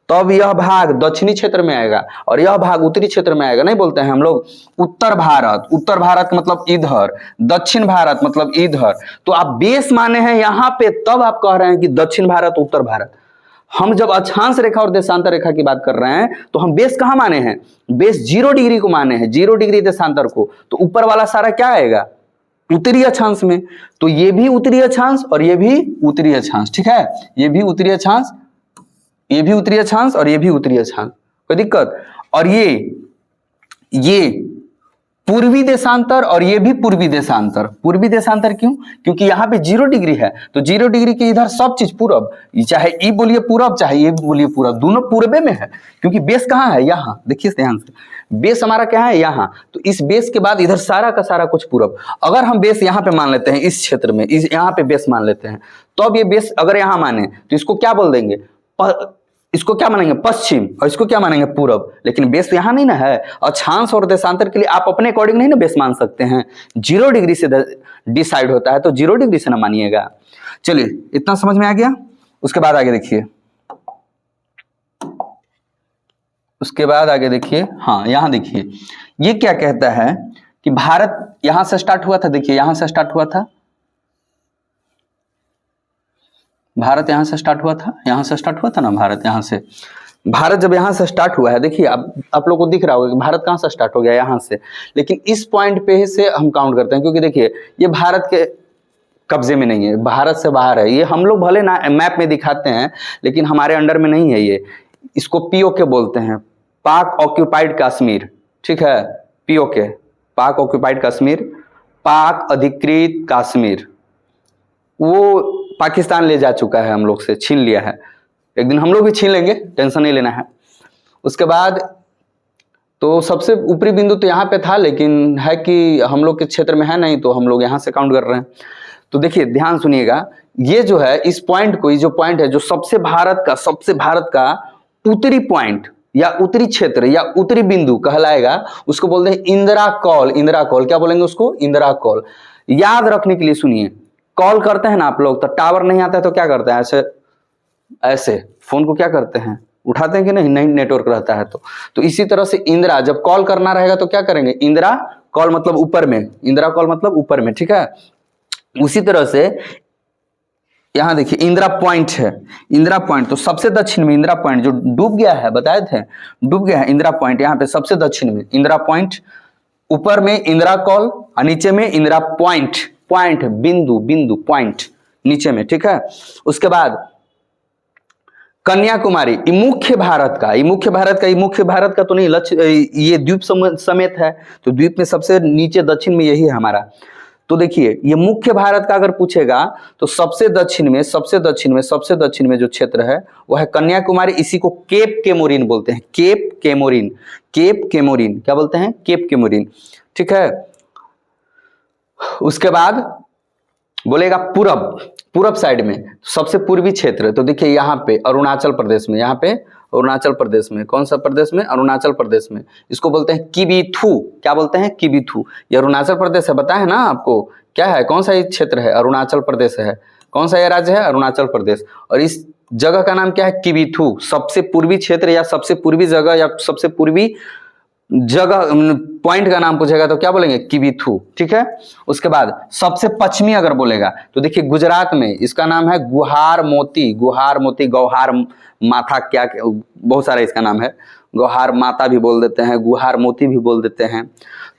Speaker 1: तब यह भाग दक्षिणी क्षेत्र में आएगा और यह भाग उत्तरी क्षेत्र में आएगा। नहीं बोलते हैं हम लोग उत्तर भारत, उत्तर भारत मतलब इधर, दक्षिण भारत मतलब इधर। तो आप बेस माने हैं यहाँ पे, तब आप कह रहे हैं कि दक्षिण भारत उत्तर भारत। हम जब अक्षांश रेखा और देशांतर रेखा की बात कर रहे हैं तो हम बेस कहां माने हैं, बेस 0 डिग्री को माने हैं, 0 डिग्री देशांतर को। तो ऊपर वाला सारा क्या आएगा, उत्तरी अक्षांश में। तो ये भी उत्तरी अक्षांश और ये भी उत्तरी अक्षांश। ठीक है, ये भी उत्तरी अक्षांश, ये भी उत्तरी अक्षांश और ये भी उत्तरी अक्षांश, कोई दिक्कत। और ये पूर्वी देशांतर और ये भी पूर्वी देशांतर। पूर्वी देशांतर क्यों, क्योंकि यहाँ पे 0 डिग्री है, तो 0 डिग्री के इधर सब चीज पूरब, चाहे ई बोलिए पूरब, चाहे ये बोलिए पूरब, दोनों पूर्वे में है। क्योंकि बेस कहाँ है, यहाँ देखिए ध्यान से, बेस हमारा क्या है, यहाँ। तो इस बेस के बाद इधर सारा का सारा कुछ पूरब। अगर हम बेस यहाँ पे मान लेते हैं, इस क्षेत्र में, इस यहाँ पे बेस मान लेते हैं, तो अब ये बेस अगर यहाँ माने तो इसको क्या बोल देंगे, इसको क्या मानेंगे, पश्चिम, और इसको क्या मानेंगे, पूरब। लेकिन बेस यहाँ नहीं ना है। अक्षांश और देशांतर के लिए आप अपने अकॉर्डिंग नहीं ना बेस मान सकते हैं, 0 डिग्री से डिसाइड होता है, तो 0 डिग्री से ना मानिएगा। चलिए इतना समझ में आ गया। उसके बाद आगे देखिए, उसके बाद आगे देखिए, हाँ यहाँ देखिए, ये क्या कहता है कि भारत यहां से स्टार्ट हुआ था। देखिए यहां से स्टार्ट हुआ था, भारत यहां से स्टार्ट हुआ था, यहां से स्टार्ट हुआ था ना भारत। यहां से भारत जब यहां से स्टार्ट हुआ है, देखिए अब आप लोग को दिख रहा होगा कि भारत कहां से स्टार्ट हो गया, यहां से। लेकिन इस पॉइंट पे से हम काउंट करते हैं, क्योंकि देखिए ये भारत के कब्जे में नहीं है, भारत से बाहर है। ये हम लोग भले ना मैप में दिखाते हैं, लेकिन हमारे अंडर में नहीं है ये। इसको पीओके बोलते हैं, पाक ऑक्यूपाइड कश्मीर। ठीक है, पीओके, पाक ऑक्यूपाइड कश्मीर, पाक अधिकृत कश्मीर, वो पाकिस्तान ले जा चुका है, हम लोग से छीन लिया है। एक दिन हम लोग भी छीन लेंगे, टेंशन नहीं लेना है। उसके बाद तो सबसे ऊपरी बिंदु तो यहाँ पे था, लेकिन है कि हम लोग के क्षेत्र में है नहीं, तो हम लोग यहाँ से काउंट कर रहे हैं। तो देखिए ध्यान सुनिएगा, ये जो है इस पॉइंट को, ये जो पॉइंट है जो सबसे भारत का उत्तरी पॉइंट या उत्तरी क्षेत्र या उत्तरी बिंदु कहलाएगा, उसको बोलते हैं इंदिरा कॉल। इंदिरा कॉल क्या बोलेंगे उसको? इंदिरा कॉल। याद रखने के लिए सुनिए, कॉल करते हैं ना आप लोग, तो टावर नहीं आता है तो क्या करते हैं? ऐसे ऐसे फोन को क्या करते हैं? उठाते हैं कि नहीं? नहीं नेटवर्क रहता है तो इसी तरह से इंदिरा, जब कॉल करना रहेगा तो क्या करेंगे? इंदिरा कॉल मतलब ऊपर में, इंदिरा कॉल मतलब ऊपर में, ठीक है। उसी तरह से यहां देखिए इंदिरा पॉइंट है, इंदिरा पॉइंट तो सबसे दक्षिण में इंदिरा पॉइंट जो डूब गया है, बताए थे डूब गया है इंदिरा पॉइंट, यहाँ पे सबसे दक्षिण में इंदिरा पॉइंट, ऊपर में इंदिरा कॉल और नीचे में इंदिरा पॉइंट, पॉइंट बिंदु पॉइंट नीचे में, ठीक है। उसके बाद कन्याकुमारी, मुख्य भारत का तो नहीं, लक्ष्य ये द्वीप समेत है, तो द्वीप में सबसे नीचे दक्षिण में यही है हमारा। तो देखिए ये मुख्य भारत का अगर पूछेगा तो सबसे दक्षिण में जो क्षेत्र है वह है कन्याकुमारी। इसी को केप केमोरिन बोलते हैं, केप केमोरिन क्या बोलते हैं? केप केमोरिन, ठीक है। उसके बाद बोलेगा पूरब साइड में सबसे पूर्वी क्षेत्र, तो देखिए यहाँ पे अरुणाचल प्रदेश में, कौन सा प्रदेश में? अरुणाचल प्रदेश में। इसको बोलते हैं किबीथू। क्या बोलते हैं? किबीथू। ये अरुणाचल प्रदेश है, बताया है ना आपको क्या है, कौन सा ये क्षेत्र है? अरुणाचल प्रदेश है। कौन सा ये राज्य है? अरुणाचल प्रदेश। और इस जगह का नाम क्या है? किबीथू। सबसे पूर्वी क्षेत्र या सबसे पूर्वी जगह या सबसे पूर्वी जगह पॉइंट का नाम पूछेगा तो क्या बोलेंगे? किबीथू, ठीक है। उसके बाद सबसे पश्चिमी अगर बोलेगा तो देखिए गुजरात में इसका नाम है गुहार मोती, गौहार माथा, क्या बहुत सारा इसका नाम है, गौहार माता भी बोल देते हैं, गुहार मोती भी बोल देते हैं।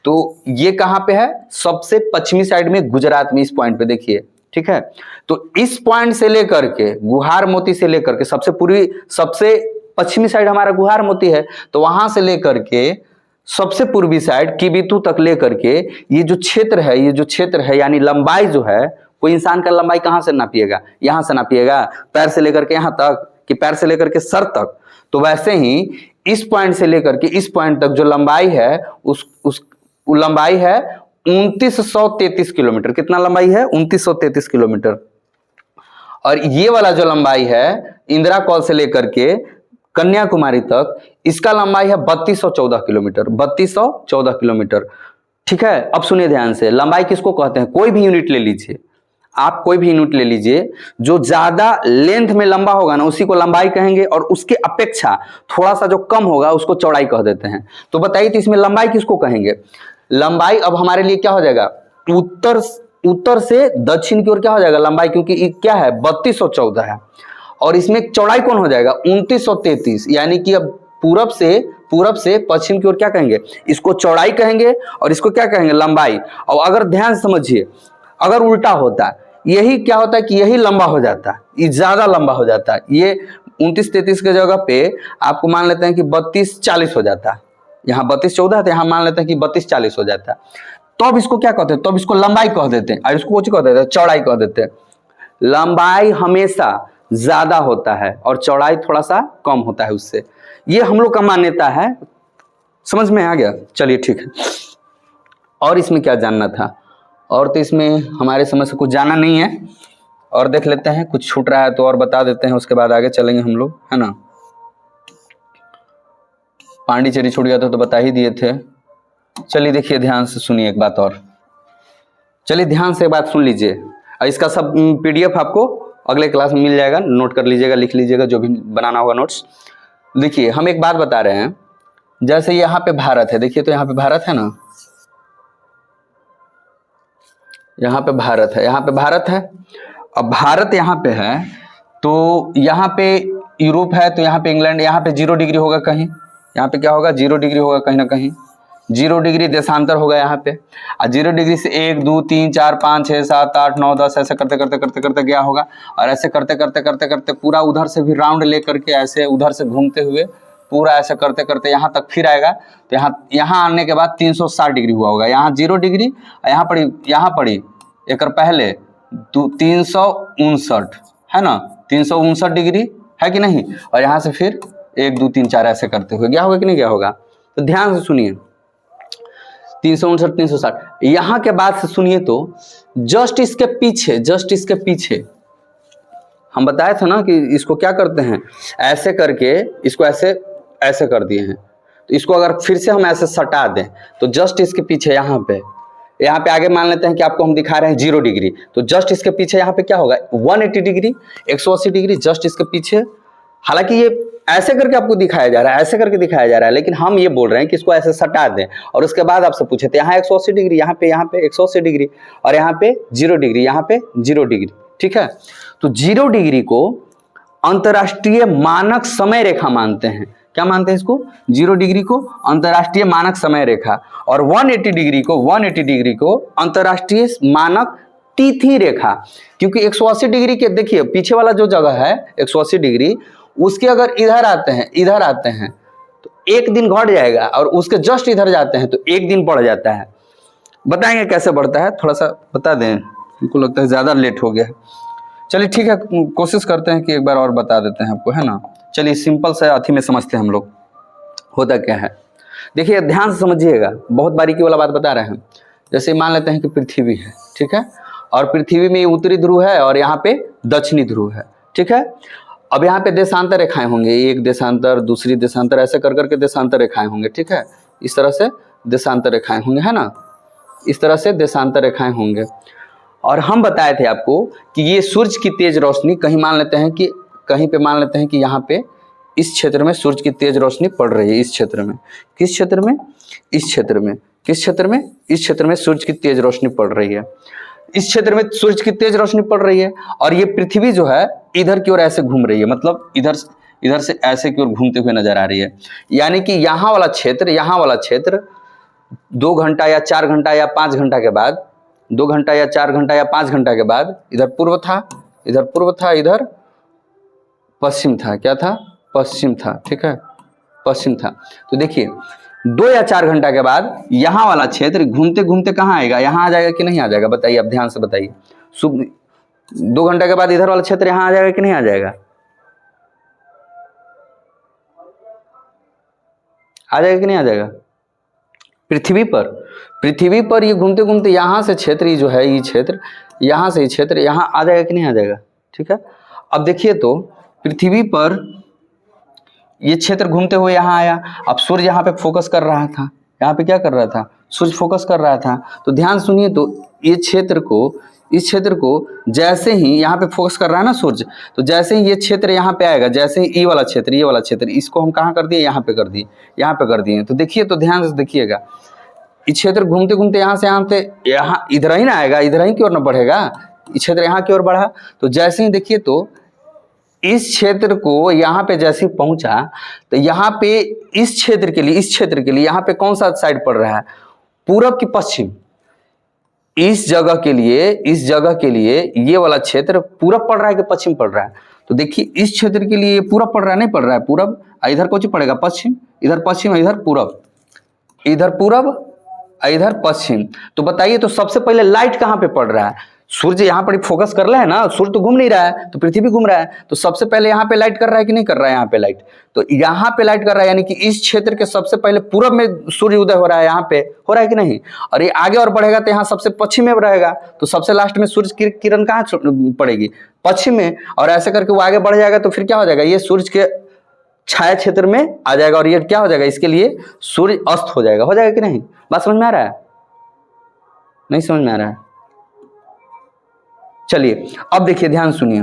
Speaker 1: तो ये कहाँ पे है? सबसे पश्चिमी साइड में गुजरात में, इस पॉइंट पे देखिए, ठीक है। तो इस पॉइंट से लेकर के गुहार मोती से लेकर के सबसे पूर्वी, सबसे पश्चिमी साइड हमारा गुहार मोती है, तो वहां से लेकर के सबसे पूर्वी साइड किबीथू तक लेकर के ये जो क्षेत्र है यानी लंबाई जो है, कोई इंसान का लंबाई कहां से नापिएगा? यहां से नापिएगा, पैर से लेकर के यहां तक कि पैर से लेकर के सर तक। तो वैसे ही इस पॉइंट से लेकर के इस पॉइंट तक जो लंबाई है उस लंबाई है 2933 किलोमीटर। कितना लंबाई है? 2933 किलोमीटर। और ये वाला जो लंबाई है इंदिरा कॉल से लेकर के कन्याकुमारी तक, इसका लंबाई है 3214 किलोमीटर, 3214 किलोमीटर, ठीक है। अब सुनिए ध्यान से, लंबाई किसको कहते हैं? कोई भी यूनिट ले लीजिए आप, कोई भी यूनिट ले लीजिए, जो ज्यादा लेंथ में लंबा होगा ना उसी को लंबाई कहेंगे, और उसके अपेक्षा थोड़ा सा जो कम होगा उसको चौड़ाई कह देते हैं। तो बताइए तो इसमें लंबाई किसको कहेंगे? लंबाई अब हमारे लिए क्या हो जाएगा? उत्तर से दक्षिण की ओर क्या हो जाएगा? लंबाई, क्योंकि क्या है? 3214 है। और इसमें चौड़ाई कौन हो जाएगा? 2933, यानी कि अब पूरब से पश्चिम की ओर क्या कहेंगे? इसको चौड़ाई कहेंगे और इसको क्या कहेंगे? लंबाई। और अगर ध्यान समझिए, अगर उल्टा होता, यही क्या होता है कि यही लंबा हो जाता, ये ज्यादा लंबा हो जाता, ये 2933 के जगह पे आपको मान लेते हैं कि 3240 हो जाता। यहाँ 3214 है तो यहाँ मान लेते हैं कि 3240 हो जाता। तो अब इसको क्या कहते हैं? तो अब इसको लंबाई कह देते हैं, और इसको कह देते हैं? चौड़ाई कह देते हैं। लंबाई हमेशा ज्यादा होता है और चौड़ाई थोड़ा सा कम होता है उससे, ये हम लोग का मान्यता है। समझ में आ गया? चलिए ठीक है। और इसमें क्या जानना था? और तो इसमें हमारे समझ से कुछ जाना नहीं है, और देख लेते हैं कुछ छूट रहा है तो और बता देते हैं, उसके बाद आगे चलेंगे हम लोग, है ना। पांडिचेरी छूट गया था तो बता ही दिए थे। चलिए देखिए ध्यान से सुनिए एक बात और, चलिए ध्यान से एक बात सुन लीजिए, और इसका सब PDF आपको अगले क्लास में मिल जाएगा, नोट कर लीजिएगा, लिख लीजिएगा, जो भी बनाना होगा नोट्स। देखिए हम एक बात बता रहे हैं, जैसे यहाँ पे भारत है, देखिए तो यहाँ पे भारत है ना, यहाँ पे भारत है। अब भारत यहाँ पे है तो यहाँ पे यूरोप है, तो यहाँ पे इंग्लैंड, यहाँ पे 0 डिग्री होगा कहीं, यहाँ पे क्या होगा? 0 डिग्री होगा कहीं ना कहीं, 0 डिग्री देशांतर होगा यहाँ पे। और 0 डिग्री से 1 2 3 4 5 6 7 8 9 10 ऐसे करते करते गया होगा, और ऐसे करते पूरा उधर से भी राउंड लेकर के ऐसे उधर से घूमते हुए पूरा ऐसे करते यहाँ तक फिर आएगा। तो यहाँ आने के बाद 360 डिग्री हुआ होगा। यहाँ 0 डिग्री, यहाँ पड़ी एक पहले 359 है ना, 359 डिग्री है कि नहीं, और यहाँ से फिर 1 2 3 4 ऐसे करते हुए गया होगा कि नहीं गया होगा। तो ध्यान से सुनिए 359 360 यहाँ के बाद से सुनिए तो जस्ट इसके पीछे हम बताए थे ना कि इसको क्या करते हैं, ऐसे करके इसको ऐसे कर दिए हैं। तो इसको अगर फिर से हम ऐसे सटा दें तो जस्ट इसके पीछे यहाँ पे आगे मान लेते हैं कि आपको हम दिखा रहे हैं 0 डिग्री, तो जस्ट इसके पीछे यहाँ पे क्या होगा 180 डिग्री 180 डिग्री जस्ट इसके पीछे। हालांकि ये ऐसे करके आपको दिखाया जा रहा है, ऐसे करके दिखाया जा रहा है, लेकिन हम ये बोल रहे हैं कि इसको ऐसे सटा दें और उसके बाद आपसे पूछे थे यहाँ 180 डिग्री, यहाँ पे 180 डिग्री और यहाँ पे 0 डिग्री, यहाँ पे 0 डिग्री। ठीक है, तो 0 डिग्री को अंतरराष्ट्रीय मानक समय रेखा मानते हैं। क्या मानते हैं इसको? 0 डिग्री को अंतरराष्ट्रीय मानक समय रेखा और 180 डिग्री को अंतरराष्ट्रीय मानक तिथि रेखा। क्योंकि 180 डिग्री के देखिए पीछे वाला जो जगह है 180 डिग्री, उसके अगर इधर आते हैं तो 1 दिन घट जाएगा और उसके जस्ट इधर जाते हैं तो 1 दिन बढ़ जाता है। बताएंगे कैसे बढ़ता है, थोड़ा सा बता दें, हमको लगता है ज्यादा लेट हो गया। चलिए ठीक है, कोशिश करते हैं कि एक बार और बता देते हैं आपको, है ना। चलिए सिंपल से अथी में समझते हैं हम लोग होता क्या है। देखिए ध्यान से समझिएगा, बहुत बारीकी वाला बात बता रहे हैं। जैसे मान लेते हैं कि पृथ्वी है, ठीक है, और पृथ्वी में उत्तरी ध्रुव है और यहाँ पे दक्षिणी ध्रुव है। ठीक है, अब यहाँ पे देशांतर रेखाएं होंगे, एक देशांतर दूसरी देशांतर, ऐसे कर करके देशांतर रेखाएं होंगे। ठीक है, इस तरह से देशांतर रेखाएं होंगे, है ना, इस तरह से देशांतर रेखाएं होंगे। और हम बताए थे आपको कि ये सूर्य की तेज रोशनी कहीं मान लेते हैं कि कहीं पे मान लेते हैं कि यहाँ पे इस क्षेत्र में सूर्य की तेज रोशनी पड़ रही है, इस क्षेत्र में, किस क्षेत्र में, इस क्षेत्र में, किस क्षेत्र में, इस क्षेत्र में सूर्य की तेज रोशनी पड़ रही है, इस क्षेत्र में सूर्य की तेज रोशनी पड़ रही है। और ये पृथ्वी जो है इधर की ओर ऐसे घूम रही है, मतलब इधर से ऐसे की ओर घूमते हुए नजर आ रही है। यानी कि यहाँ वाला क्षेत्र 2 घंटा या 4 घंटा या 5 घंटा के बाद, 2 घंटा या 4 घंटा या 5 घंटा के बाद इधर पूर्व था, इधर पश्चिम था। क्या था? पश्चिम था। ठीक है, पश्चिम था। तो देखिए 2 या 4 घंटा के बाद यहाँ वाला क्षेत्र घूमते घूमते कहाँ आएगा, यहाँ आ जाएगा कि नहीं आ जाएगा? बताइए, आप ध्यान से बताइए। 2 घंटे के बाद इधर वाला क्षेत्र यहाँ आ जाएगा कि नहीं आ जाएगा? आ जाएगा कि नहीं आ जाएगा? पृथ्वी पर ये घूमते घूमते यहाँ से क्षेत्र, ये जो है ये क्षेत्र, यहाँ से ये क्षेत्र यहाँ आ जाएगा कि नहीं आ जाएगा? ठीक है, अब देखिए तो पृथ्वी पर ये क्षेत्र घूमते हुए यहाँ आया। अब सूर्य यहाँ पे फोकस कर रहा था, यहाँ पे क्या कर रहा था? सूर्य फोकस कर रहा था। तो ध्यान सुनिए तो ये क्षेत्र को, इस क्षेत्र को जैसे ही यहाँ पे फोकस कर रहा है ना सूर्य, तो जैसे ही ये क्षेत्र यहाँ पे आएगा, जैसे ही ये वाला क्षेत्र इसको हम कहाँ कर दिए? यहाँ पे कर दिए, यहाँ पे कर दिए। तो देखिए, तो ध्यान से देखिएगा, इस क्षेत्र घूमते घूमते यहाँ से यहाँ इधर ही ना आएगा, इधर ही की ओर ना बढ़ेगा, इस क्षेत्र यहाँ की ओर बढ़ा। तो जैसे ही देखिए तो इस क्षेत्र को यहाँ पे जैसे पहुंचा तो यहाँ पे इस क्षेत्र के लिए यहाँ पे कौन सा साइड पड़ रहा है? पूरब की पश्चिम। इस जगह के लिए ये वाला क्षेत्र पूरब पड़ रहा है कि पश्चिम पड़ रहा है? तो देखिए इस क्षेत्र के लिए पूरब पड़ रहा है, नहीं पड़ रहा है पूरब, इधर कौन पड़ेगा? पश्चिम। इधर पश्चिम, इधर पूरब, इधर पूरब, इधर पश्चिम। तो बताइए तो सबसे पहले लाइट कहाँ पे पड़ रहा है? सूर्य यहाँ पर फोकस कर रहा है ना, सूर्य तो घूम नहीं रहा है, तो पृथ्वी घूम रहा है, तो सबसे पहले यहाँ पे लाइट कर रहा है कि नहीं कर रहा है? यहाँ पे लाइट, तो यहाँ पे लाइट कर रहा है, यानी कि इस क्षेत्र के सबसे पहले पूरब में सूर्य उदय हो रहा है, यहाँ पे हो रहा है कि नहीं? और ये आगे और बढ़ेगा तो यहाँ सबसे पश्चिम में रहेगा, तो सबसे लास्ट में सूर्य की किरण कहाँ पड़ेगी? पश्चिम में। और ऐसे करके वो आगे बढ़ जाएगा तो फिर क्या हो जाएगा? ये सूर्य के छाया क्षेत्र में आ जाएगा और ये क्या हो जाएगा? इसके लिए सूर्य अस्त हो जाएगा कि नहीं? बात समझ में आ रहा है? नहीं समझ में आ रहा है? चलिए अब देखिए, ध्यान सुनिए,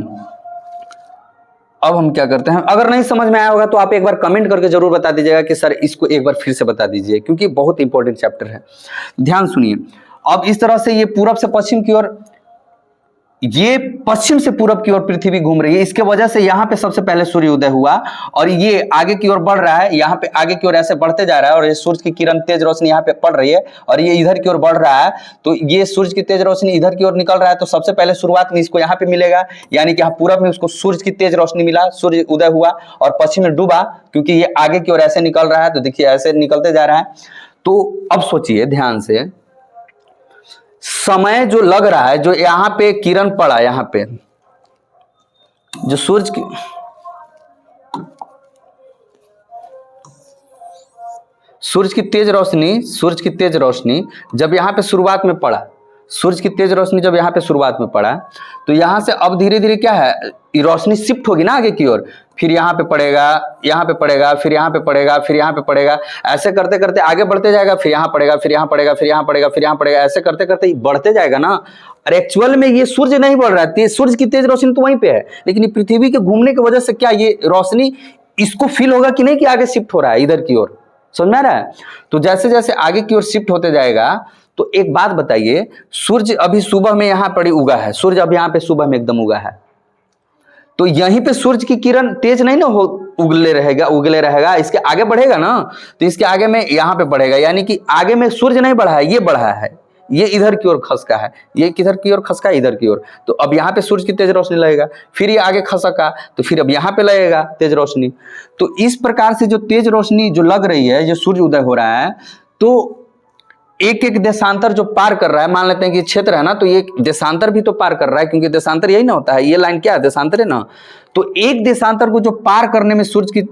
Speaker 1: अब हम क्या करते हैं। अगर नहीं समझ में आया होगा तो आप एक बार कमेंट करके जरूर बता दीजिएगा कि सर इसको एक बार फिर से बता दीजिए, क्योंकि बहुत इंपॉर्टेंट चैप्टर है। ध्यान सुनिए, अब इस तरह से ये पूरब से पश्चिम की ओर, ये पश्चिम से पूरब की ओर पृथ्वी घूम रही है, इसके वजह से यहाँ पे सबसे पहले सूर्य उदय हुआ और ये आगे की ओर बढ़ रहा है, यहाँ पे आगे की ओर ऐसे बढ़ते जा रहा है और ये सूर्य की किरण तेज रोशनी यहाँ पे पड़ रही है और ये इधर की ओर बढ़ रहा है, तो ये सूर्य की तेज रोशनी इधर की ओर निकल रहा है। तो सबसे पहले शुरुआत में इसको यहाँ पे मिलेगा, यानी कि यहाँ पूरब में उसको सूर्य की तेज रोशनी मिला, सूर्य उदय हुआ और पश्चिम में डूबा, क्योंकि ये आगे की ओर ऐसे निकल रहा है। तो देखिए ऐसे निकलते जा रहा है। तो अब सोचिए ध्यान से, समय जो लग रहा है, जो यहाँ पे किरण पड़ा, यहाँ पे जो सूर्य की, सूरज की तेज रोशनी जब यहाँ पे शुरुआत में पड़ा, सूरज की तेज रोशनी जब यहाँ पे शुरुआत में पड़ा, तो यहाँ से अब धीरे धीरे क्या है, रोशनी शिफ्ट होगी ना आगे की ओर, फिर यहाँ पे पड़ेगा, यहाँ पे पड़ेगा, फिर यहाँ पे पड़ेगा, फिर यहाँ पे पड़ेगा, ऐसे करते करते आगे बढ़ते जाएगा, फिर यहाँ पड़ेगा, फिर यहाँ पड़ेगा, फिर यहाँ पड़ेगा, फिर यहाँ पड़ेगा, ऐसे करते करते बढ़ते जाएगा ना। और एक्चुअल में ये सूर्य नहीं बढ़ रहा है, सूरज की तेज रोशनी तो वहीं पे है, लेकिन ये पृथ्वी के घूमने की वजह से क्या ये रोशनी इसको फील होगा कि नहीं कि आगे शिफ्ट हो रहा है इधर की ओर, समझ में आ रहा है। तो जैसे जैसे आगे की ओर शिफ्ट होते जाएगा, तो एक बात बताइए, सूर्य अभी सुबह में यहाँ पर उगा है, सूर्य अभी यहाँ पे सुबह में एकदम उगा है, तो यहीं पे सूर्य की किरण तेज नहीं ना हो, उगले रहेगा, इसके आगे बढ़ेगा ना, तो इसके आगे में यहाँ पे बढ़ेगा, यानी कि आगे में सूर्य नहीं बढ़ा है, ये बढ़ा है, ये इधर की ओर खसका है, ये किधर की ओर खसका है, इधर की ओर। तो अब यहाँ पे सूर्य की तेज रोशनी लगेगा, फिर ये आगे खसका, तो फिर अब यहाँ पे लगेगा तेज रोशनी। तो इस प्रकार से जो तेज रोशनी जो लग रही है, जो सूर्य उदय हो रहा है, तो एक एक देशांतर जो पार कर रहा है, मान लेते हैं कि क्षेत्र है ना, तो ये देशांतर भी तो पार कर रहा है, क्योंकि देशांतर यही ना होता है, ये लाइन क्या है, देशांतर है ना। तो एक देशांतर को जो पार करने में सूर्य की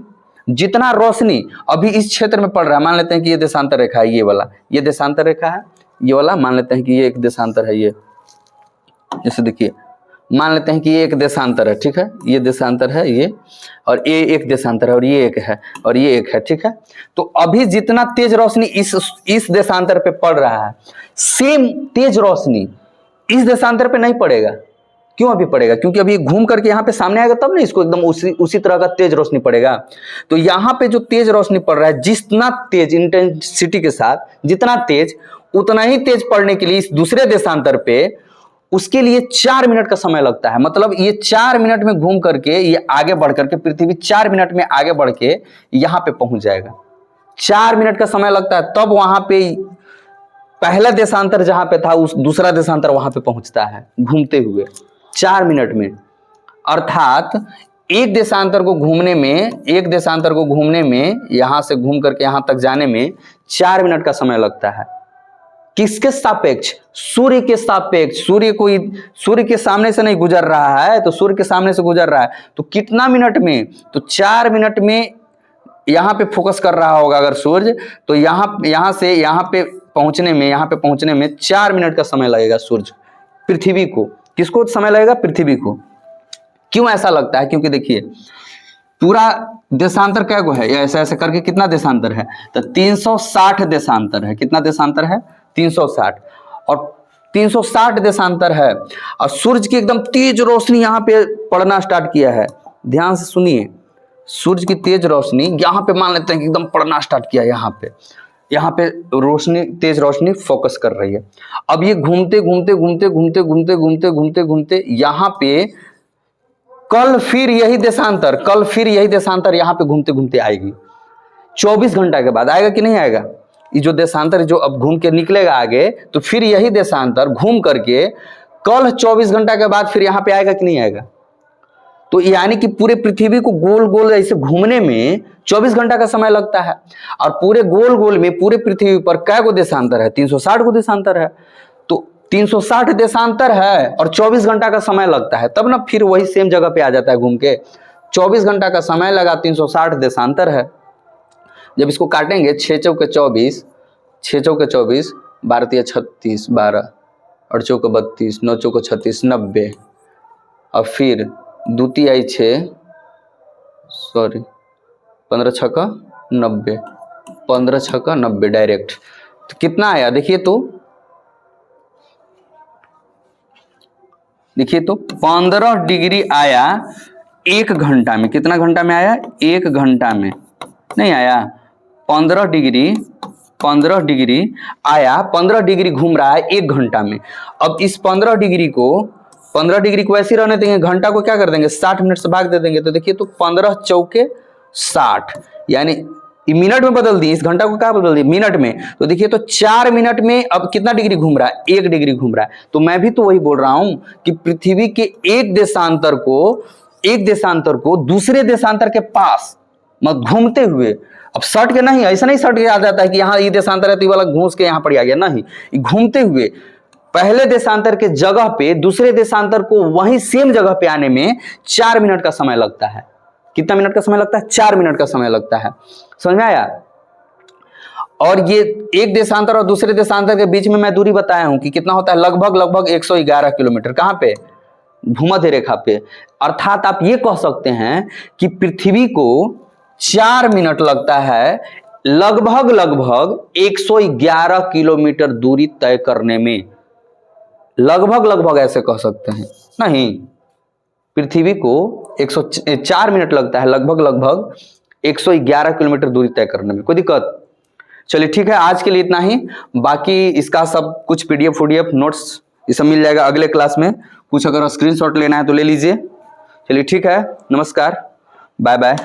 Speaker 1: जितना रोशनी अभी इस क्षेत्र में पड़ रहा है, मान लेते हैं कि ये देशांतर रेखा है, ये वाला, ये देशांतर रेखा है, ये वाला मान लेते हैं कि ये एक देशांतर है, ये जैसे देखिए, मान लेते हैं कि ये एक देशांतर है, ठीक है, ये देशांतर है ये, और ये एक देशांतर है, और ये एक है, और ये एक है, ठीक है। तो अभी जितना तेज रोशनी इस देशांतर पे पड़ रहा है, सेम तेज रोशनी इस देशांतर पे नहीं पड़ेगा। क्यों अभी पड़ेगा? क्योंकि अभी घूम करके यहाँ पे सामने आएगा, तब ना इसको एकदम उसी तरह का तेज रोशनी पड़ेगा। तो यहाँ पे जो तेज रोशनी पड़ रहा है, जितना तेज इंटेंसिटी के साथ, जितना तेज, उतना ही तेज पड़ने के लिए इस दूसरे देशांतर पे, उसके लिए 4 मिनट का समय लगता है। मतलब ये 4 मिनट में घूम करके, ये आगे बढ़ करके, पृथ्वी 4 मिनट में आगे बढ़ के यहां पे पहुंच जाएगा। 4 मिनट का समय लगता है, तब वहां पे पहला देशांतर जहां पे था, उस दूसरा देशांतर वहां पे पहुंचता है घूमते हुए 4 मिनट में। अर्थात एक देशांतर को घूमने में यहां से घूम करके यहां तक जाने में 4 मिनट का समय लगता है। किसके सापेक्ष? सूर्य के सापेक्ष। सूर्य के सामने से नहीं गुजर रहा है, तो सूर्य के सामने से गुजर रहा है, तो कितना मिनट में? तो 4 मिनट में यहां पे फोकस कर रहा होगा अगर सूर्य, तो यहां से यहां पे पहुंचने में 4 मिनट का समय लगेगा सूर्य, पृथ्वी को। किसको समय लगेगा? पृथ्वी को। क्यों ऐसा लगता है? क्योंकि देखिए, पूरा देशांतर क्या को है, ऐसे ऐसे करके कितना देशांतर है? तो 360 देशांतर है। कितना देशांतर है? 360। और 360 देशांतर है, और सूर्य की एकदम तेज रोशनी यहाँ पे पड़ना स्टार्ट किया है। ध्यान से सुनिए, सूर्य की तेज रोशनी यहाँ पे मान लेते हैं कि एकदम पड़ना स्टार्ट किया, यहाँ पे रोशनी, तेज रोशनी फोकस कर रही है। अब ये घूमते घूमते यहाँ पे कल फिर यही देशांतर यहाँ पे घूमते घूमते आएगी। 24 घंटा के बाद आएगा कि नहीं आएगा? ये जो देशांतर जो अब घूम के निकलेगा आगे, तो फिर यही देशांतर घूम करके कल 24 घंटा के बाद फिर यहाँ पे आएगा कि नहीं आएगा? तो यानी कि पूरे पृथ्वी को गोल गोल ऐसे घूमने में 24 घंटा का समय लगता है। और पूरे गोल गोल में पूरे पृथ्वी पर कै गो देशांतर है? 360 गो देशांतर है। तो 360 देशांतर है और 24 घंटा का समय लगता है, तब ना फिर वही सेम जगह पे आ जाता है घूम के। 24 घंटा का समय लगा, 360 देशांतर है। जब इसको काटेंगे, 6 चौके 24, 12 तिया 36, 12 और चौके 32, 9 चौके 36, 90, और फिर 2 तिया 6, 15 छक्का 90, 15 छक्का 90 डायरेक्ट। तो कितना आया देखिए, तो 15 डिग्री आया 1 घंटा में। कितना घंटा में आया? 1 घंटा में नहीं आया, 15 डिग्री आया, 15 डिग्री घूम रहा है 1 घंटा में। अब इस 15 डिग्री को वैसे रहने देंगे, घंटा को क्या कर देंगे? 60 मिनट से भाग दे देंगे। तो देखिए, तो 15 चौके 60, यानी मिनट में बदल दी, इस घंटा को क्या बदल दी? मिनट में। तो देखिए, तो 4 मिनट में अब कितना डिग्री घूम रहा है? 1 डिग्री घूम रहा है। तो मैं भी तो वही बोल रहा हूं कि पृथ्वी के एक देशांतर को दूसरे देशांतर के पास मत घूमते हुए, अब सट के नहीं, ऐसा नहीं सट के आ जाता है कि यहाँ ये देशांतर है तो ये वाला घूस के यहाँ पर आ गया, नहीं। घूमते हुए पहले देशांतर के जगह पे दूसरे देशांतर को वहीं सेम जगह पे आने में 4 मिनट का समय लगता है। कितना मिनट का समय लगता है? 4 मिनट का समय लगता है। समझ में आया? और ये एक देशांतर और दूसरे देशांतर के बीच में मैं दूरी बताया हूं कि कितना होता है, लगभग 111 किलोमीटर। कहां पे? भूमध्य रेखा पे। अर्थात आप ये कह सकते हैं कि पृथ्वी को 4 मिनट लगता है लगभग 111 किलोमीटर दूरी तय करने में। लगभग ऐसे कह सकते हैं, नहीं, पृथ्वी को 104 मिनट लगता है लगभग 111 किलोमीटर दूरी तय करने में। कोई दिक्कत? चलिए ठीक है, आज के लिए इतना ही। बाकी इसका सब कुछ पीडीएफ नोट्स ये सब मिल जाएगा अगले क्लास में। कुछ अगर स्क्रीनशॉट लेना है तो ले लीजिए। चलिए ठीक है, नमस्कार, बाय बाय।